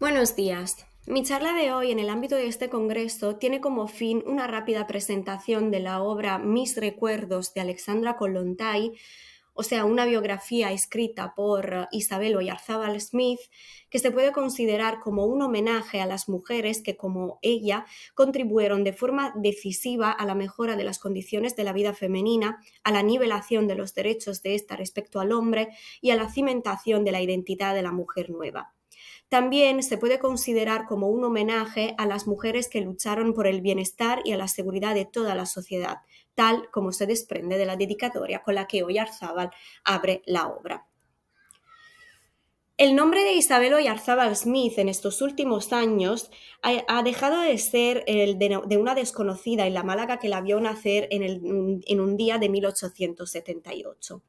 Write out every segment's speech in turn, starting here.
Buenos días. Mi charla de hoy en el ámbito de este congreso tiene como fin una rápida presentación de la obra Mis recuerdos de Alexandra Kollontai, o sea, una biografía escrita por Isabel Oyarzábal Smith, que se puede considerar como un homenaje a las mujeres que, como ella, contribuyeron de forma decisiva a la mejora de las condiciones de la vida femenina, a la nivelación de los derechos de ésta respecto al hombre y a la cimentación de la identidad de la mujer nueva. También se puede considerar como un homenaje a las mujeres que lucharon por el bienestar y a la seguridad de toda la sociedad, tal como se desprende de la dedicatoria con la que Oyarzábal abre la obra. El nombre de Isabel Oyarzábal Smith en estos últimos años ha dejado de ser el de una desconocida en la Málaga que la vio nacer en un día de 1878.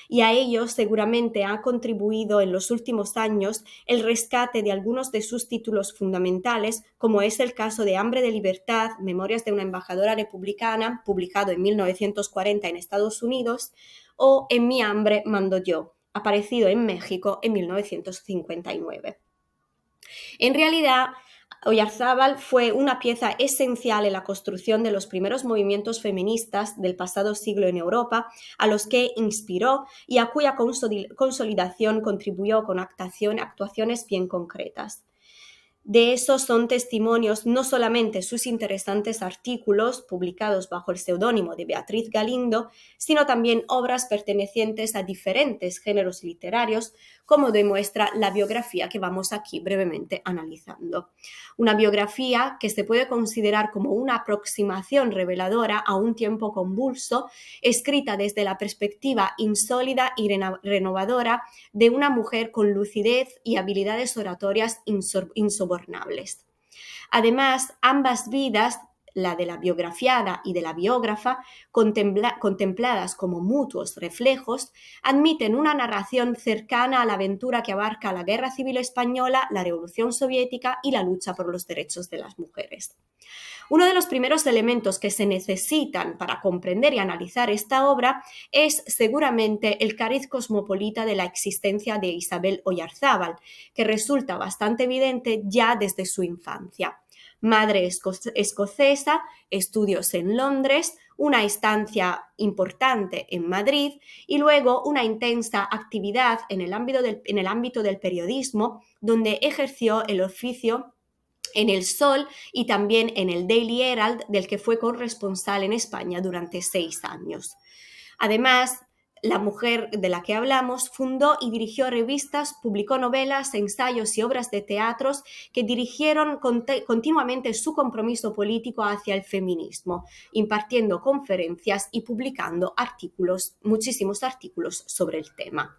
Y a ello seguramente ha contribuido en los últimos años el rescate de algunos de sus títulos fundamentales, como es el caso de Hambre de Libertad, Memorias de una embajadora republicana, publicado en 1940 en Estados Unidos, o En mi hambre mando yo, aparecido en México en 1959. En realidad, Oyarzábal fue una pieza esencial en la construcción de los primeros movimientos feministas del pasado siglo en Europa, a los que inspiró y a cuya consolidación contribuyó con actuaciones bien concretas. De eso son testimonios no solamente sus interesantes artículos publicados bajo el seudónimo de Beatriz Galindo, sino también obras pertenecientes a diferentes géneros literarios, como demuestra la biografía que vamos aquí brevemente analizando. Una biografía que se puede considerar como una aproximación reveladora a un tiempo convulso, escrita desde la perspectiva insólida y renovadora de una mujer con lucidez y habilidades oratorias insobornables. Además, ambas vidas, la de la biografiada y de la biógrafa, contempladas como mutuos reflejos, admiten una narración cercana a la aventura que abarca la Guerra Civil Española, la Revolución Soviética y la lucha por los derechos de las mujeres. Uno de los primeros elementos que se necesitan para comprender y analizar esta obra es seguramente el cariz cosmopolita de la existencia de Isabel Oyarzábal, que resulta bastante evidente ya desde su infancia. Madre escocesa, estudios en Londres, una estancia importante en Madrid y luego una intensa actividad en el ámbito del periodismo, donde ejerció el oficio en El Sol y también en el Daily Herald, del que fue corresponsal en España durante 6 años. Además, la mujer de la que hablamos fundó y dirigió revistas, publicó novelas, ensayos y obras de teatros que dirigieron continuamente su compromiso político hacia el feminismo, impartiendo conferencias y publicando muchísimos artículos sobre el tema.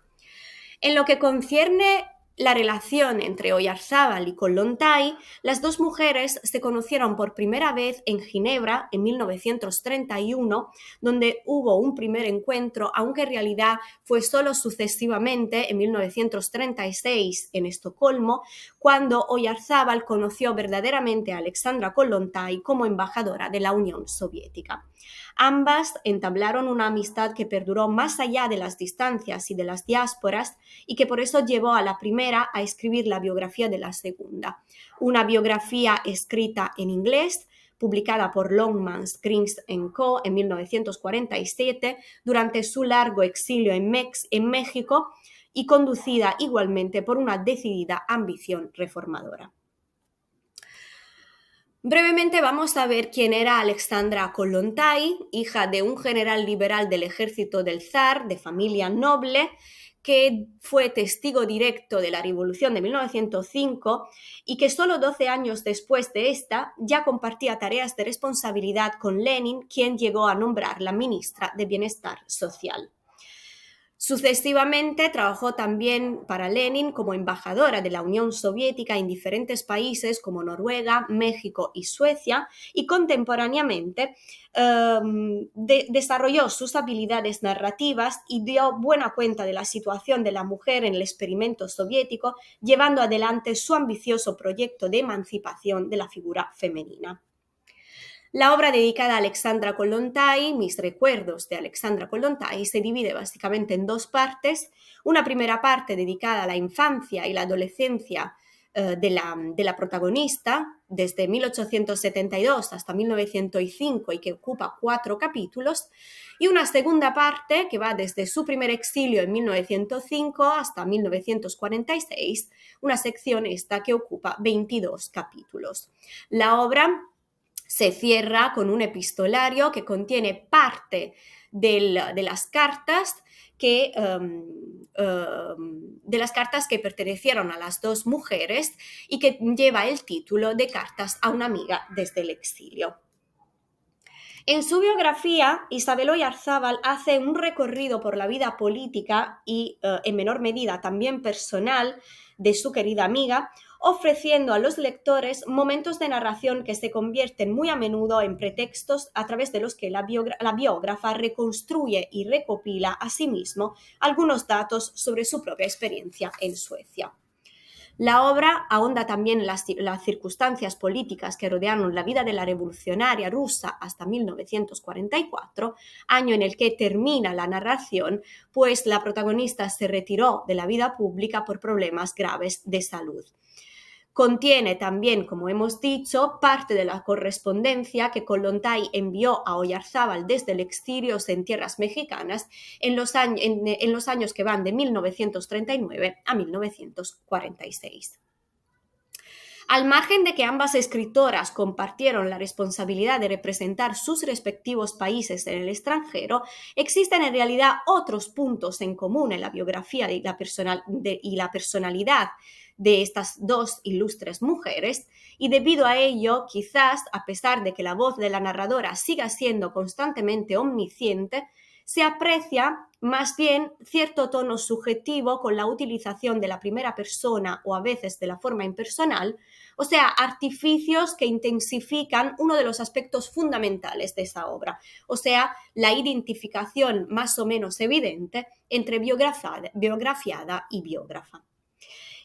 En lo que concierne la relación entre Oyarzábal y Kollontai, las dos mujeres se conocieron por primera vez en Ginebra en 1931, donde hubo un primer encuentro, aunque en realidad fue solo sucesivamente en 1936 en Estocolmo, cuando Oyarzábal conoció verdaderamente a Alexandra Kollontai como embajadora de la Unión Soviética. Ambas entablaron una amistad que perduró más allá de las distancias y de las diásporas y que por eso llevó a la primera a escribir la biografía de la segunda. Una biografía escrita en inglés, publicada por Longmans, Grings & Co. en 1947, durante su largo exilio en México y conducida igualmente por una decidida ambición reformadora. Brevemente vamos a ver quién era Alexandra Kollontai, hija de un general liberal del ejército del zar, de familia noble, que fue testigo directo de la Revolución de 1905 y que solo 12 años después de esta ya compartía tareas de responsabilidad con Lenin, quien llegó a nombrarla ministra de Bienestar Social. Sucesivamente trabajó también para Lenin como embajadora de la Unión Soviética en diferentes países como Noruega, México y Suecia, y contemporáneamente desarrolló sus habilidades narrativas y dio buena cuenta de la situación de la mujer en el experimento soviético, llevando adelante su ambicioso proyecto de emancipación de la figura femenina. La obra dedicada a Alexandra Kollontai, Mis recuerdos de Alexandra Kollontai, se divide básicamente en dos partes. Una primera parte dedicada a la infancia y la adolescencia de la protagonista desde 1872 hasta 1905 y que ocupa 4 capítulos, y una segunda parte que va desde su primer exilio en 1905 hasta 1946, una sección esta que ocupa 22 capítulos. La obra se cierra con un epistolario que contiene parte de las cartas que pertenecieron a las 2 mujeres y que lleva el título de Cartas a una amiga desde el exilio. En su biografía, Isabel Oyarzábal hace un recorrido por la vida política y, en menor medida, también personal de su querida amiga, ofreciendo a los lectores momentos de narración que se convierten muy a menudo en pretextos a través de los que la biógrafa reconstruye y recopila a sí mismo algunos datos sobre su propia experiencia en Suecia. La obra ahonda también en las circunstancias políticas que rodearon la vida de la revolucionaria rusa hasta 1944, año en el que termina la narración, pues la protagonista se retiró de la vida pública por problemas graves de salud. Contiene también, como hemos dicho, parte de la correspondencia que Kollontai envió a Oyarzábal desde el exilio en tierras mexicanas en los años que van de 1939 a 1946. Al margen de que ambas escritoras compartieron la responsabilidad de representar sus respectivos países en el extranjero, existen en realidad otros puntos en común en la biografía y la personalidad de estas 2 ilustres mujeres, y debido a ello, quizás, a pesar de que la voz de la narradora siga siendo constantemente omnisciente, se aprecia más bien cierto tono subjetivo con la utilización de la primera persona o a veces de la forma impersonal, o sea, artificios que intensifican uno de los aspectos fundamentales de esa obra, o sea, la identificación más o menos evidente entre biografiada y biógrafa.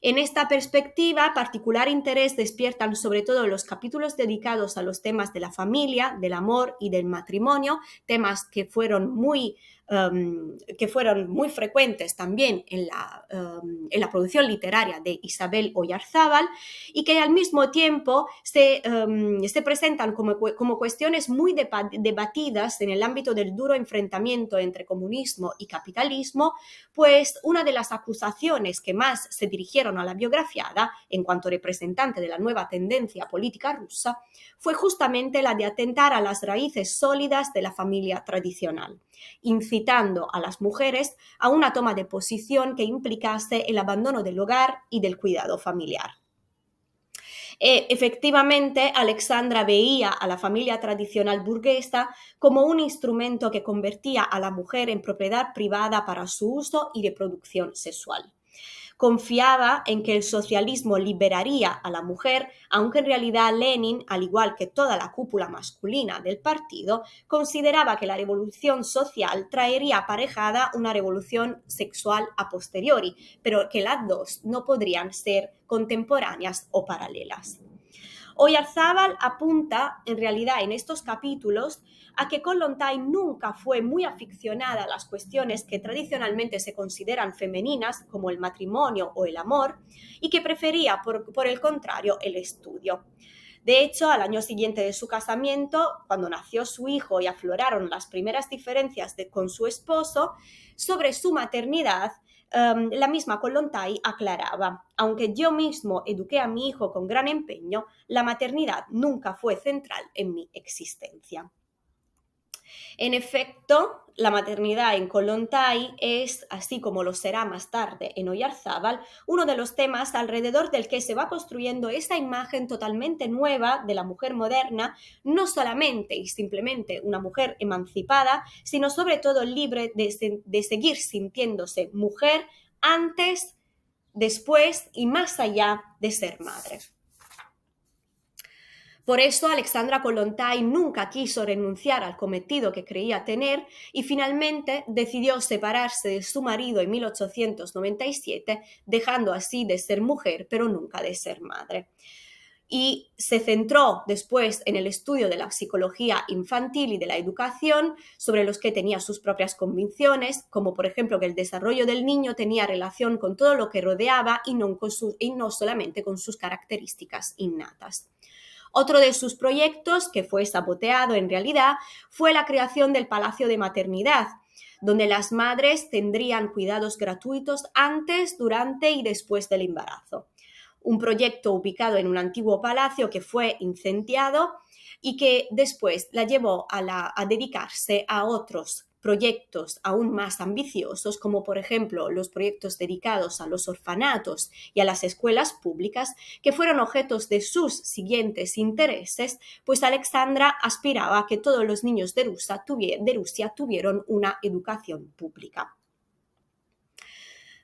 En esta perspectiva, particular interés despiertan sobre todo los capítulos dedicados a los temas de la familia, del amor y del matrimonio, temas que fueron muy frecuentes también en la producción literaria de Isabel Oyarzábal y que al mismo tiempo se presentan como cuestiones muy debatidas en el ámbito del duro enfrentamiento entre comunismo y capitalismo, pues una de las acusaciones que más se dirigieron a la biografiada en cuanto representante de la nueva tendencia política rusa fue justamente la de atentar a las raíces sólidas de la familia tradicional, incitando a las mujeres a una toma de posición que implicase el abandono del hogar y del cuidado familiar. Efectivamente, Alexandra veía a la familia tradicional burguesa como un instrumento que convertía a la mujer en propiedad privada para su uso y reproducción sexual. Confiaba en que el socialismo liberaría a la mujer, aunque en realidad Lenin, al igual que toda la cúpula masculina del partido, consideraba que la revolución social traería aparejada una revolución sexual a posteriori, pero que las dos no podrían ser contemporáneas o paralelas. Oyarzábal apunta, en realidad, en estos capítulos, a que Kollontai nunca fue muy aficionada a las cuestiones que tradicionalmente se consideran femeninas, como el matrimonio o el amor, y que prefería, por el contrario, el estudio. De hecho, al año siguiente de su casamiento, cuando nació su hijo y afloraron las primeras diferencias con su esposo, sobre su maternidad, la misma Kollontai aclaraba: aunque yo mismo eduqué a mi hijo con gran empeño, la maternidad nunca fue central en mi existencia. En efecto, la maternidad en Kollontai es, así como lo será más tarde en Oyarzábal, uno de los temas alrededor del que se va construyendo esa imagen totalmente nueva de la mujer moderna, no solamente y simplemente una mujer emancipada, sino sobre todo libre de seguir sintiéndose mujer antes, después y más allá de ser madre. Por eso Alexandra Kollontai nunca quiso renunciar al cometido que creía tener y finalmente decidió separarse de su marido en 1897, dejando así de ser mujer, pero nunca de ser madre. y se centró después en el estudio de la psicología infantil y de la educación, sobre los que tenía sus propias convicciones, como por ejemplo que el desarrollo del niño tenía relación con todo lo que rodeaba y no solamente con sus características innatas. Otro de sus proyectos, que fue saboteado en realidad, fue la creación del Palacio de Maternidad, donde las madres tendrían cuidados gratuitos antes, durante y después del embarazo. Un proyecto ubicado en un antiguo palacio que fue incendiado y que después la llevó a dedicarse a otros proyectos aún más ambiciosos, como por ejemplo los proyectos dedicados a los orfanatos y a las escuelas públicas, que fueron objetos de sus siguientes intereses, pues Alexandra aspiraba a que todos los niños de Rusia tuvieran una educación pública.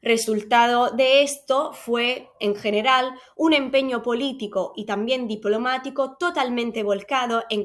Resultado de esto fue, en general, un empeño político y también diplomático totalmente volcado en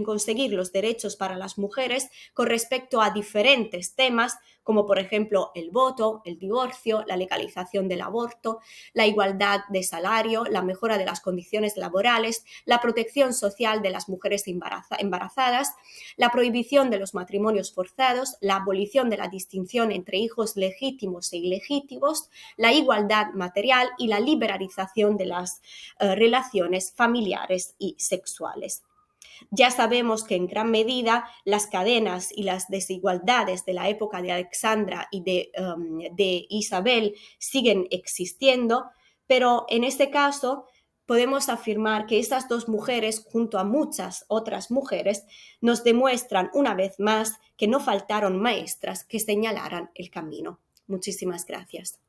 conseguir los derechos para las mujeres con respecto a diferentes temas, como por ejemplo el voto, el divorcio, la legalización del aborto, la igualdad de salario, la mejora de las condiciones laborales, la protección social de las mujeres embarazadas, la prohibición de los matrimonios forzados, la abolición de la distinción entre hijos legítimos e ilegítimos, la igualdad material y la liberalización de las relaciones familiares y sexuales. Ya sabemos que en gran medida las cadenas y las desigualdades de la época de Alexandra y de Isabel siguen existiendo, pero en este caso podemos afirmar que estas dos mujeres, junto a muchas otras mujeres, nos demuestran una vez más que no faltaron maestras que señalaran el camino. Muchísimas gracias.